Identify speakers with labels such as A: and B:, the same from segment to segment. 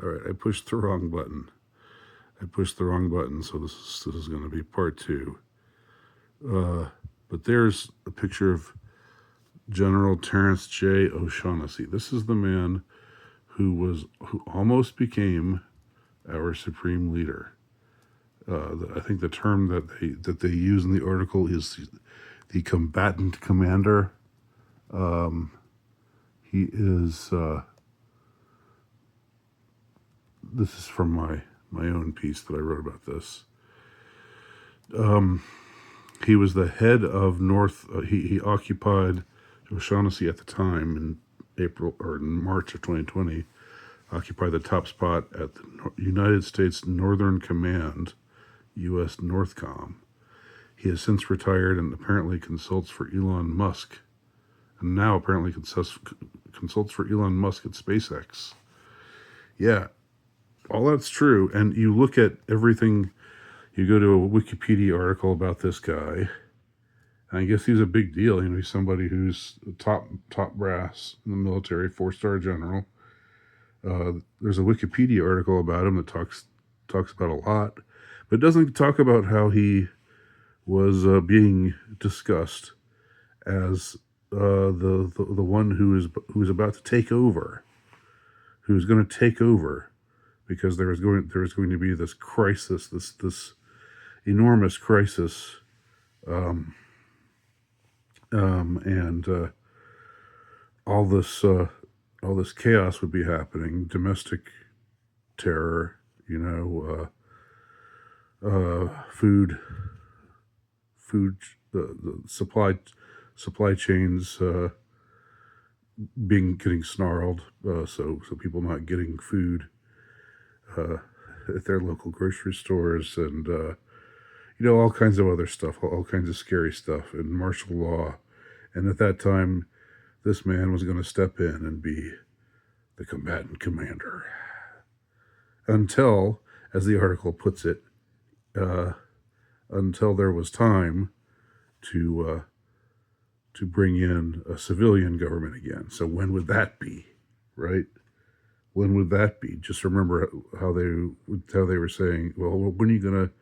A: All right, I pushed the wrong button. So this is going to be part two. But there's a picture of General Terrence J. O'Shaughnessy. This is the man who almost became our supreme leader. I think the term that they use in the article is the combatant commander. He is. This is from my own piece that I wrote about this. He was the head of North. He occupied O'Shaughnessy at the time in April or in March of 2020. Occupied the top spot at the United States Northern Command, U.S. Northcom. He has since retired and apparently consults for Elon Musk, and now apparently consults for Elon Musk at SpaceX. Yeah, all that's true. And you look at everything. You go to a Wikipedia article about this guy. And I guess he's a big deal. You know, he's somebody who's top brass in the military, 4-star general. There's a Wikipedia article about him that talks about a lot, but doesn't talk about how he was being discussed as the one who is about to take over, who's going to take over, because there was going to be this crisis, this enormous crisis, and all this chaos would be happening, domestic terror, food, the supply chains getting snarled, so people not getting food at their local grocery stores, and all kinds of other stuff, all kinds of scary stuff, and martial law. And at that time, this man was going to step in and be the combatant commander until, as the article puts it, until there was time to bring in a civilian government again. So when would that be, right? When would that be? Just remember how they were saying, well, when are you going to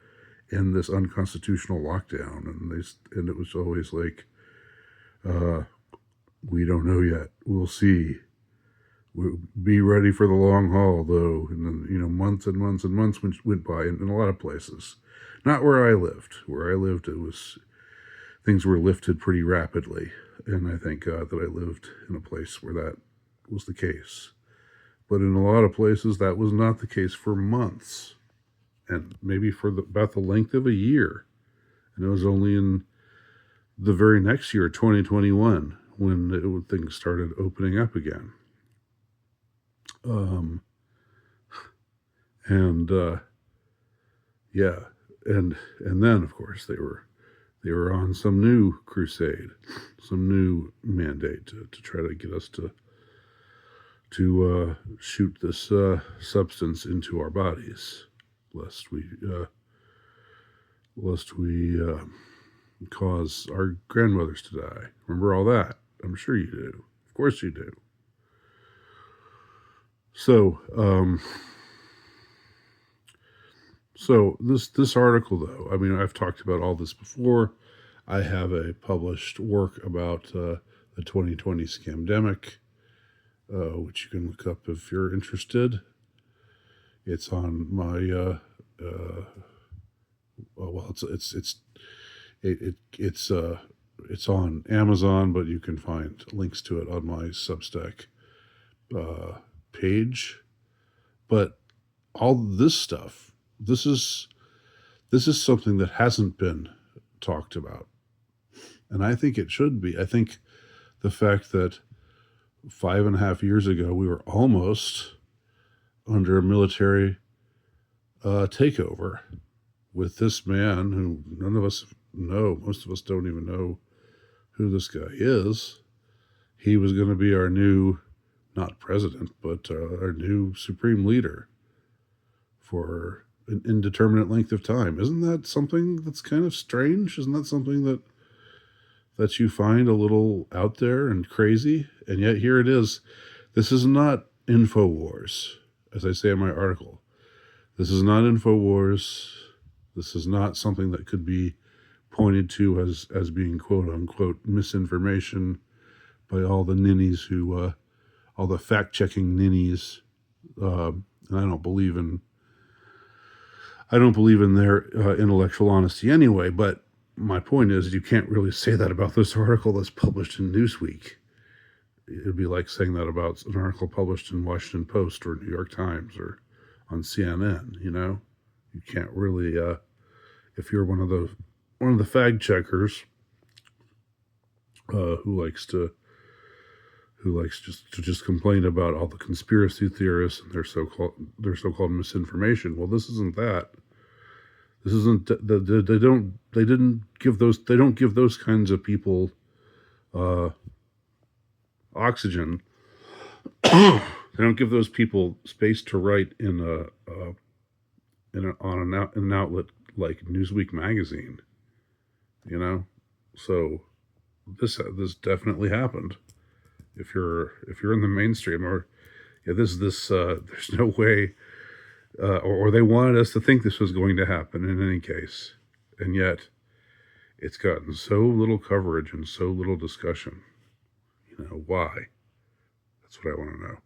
A: end this unconstitutional lockdown? And it was always like, we don't know yet. We'll see. We'll be ready for the long haul, though. And then, months and months and months went by in a lot of places. Not where I lived. Where I lived, things were lifted pretty rapidly. And I thank God that I lived in a place where that was the case. But in a lot of places, that was not the case for months. And maybe for about the length of a year. And it was only in the very next year, 2021, when things started opening up again. And then of course they were on some new crusade, some new mandate to try to get us to shoot this substance into our bodies, lest we cause our grandmothers to die. Remember all that? I'm sure you do. Of course you do. So this article, though, I mean, I've talked about all this before. I have a published work about the 2020 scamdemic, which you can look up if you're interested. It's on my it's on Amazon, but you can find links to it on my Substack page. But all this stuff, this is something that hasn't been talked about, and I think it should be. I think the fact that 5.5 years ago we were almost under a military takeover with this man who none of us know. Most of us don't even know who this guy is. He was going to be our new, not president, but our new supreme leader for an indeterminate length of time. Isn't that something that's kind of strange? Isn't that something that you find a little out there and crazy? And yet here it is. This is not InfoWars. as I say in my article, this is not InfoWars. This is not something that could be pointed to as being quote unquote misinformation by all the ninnies who, all the fact checking ninnies. And I don't believe in their intellectual honesty anyway. But my point is, you can't really say that about this article that's published in Newsweek. It'd be like saying that about an article published in Washington Post or New York Times or on CNN. You can't really, if you're one of the fag checkers who likes just complain about all the conspiracy theorists and their so-called misinformation. Well, this isn't that. This isn't. They don't give those kinds of people oxygen. They don't give those people space to write in an outlet like Newsweek magazine. So this definitely happened. If you're in the mainstream, or there's no way, or they wanted us to think this was going to happen in any case, and yet it's gotten so little coverage and so little discussion. Why? That's what I want to know.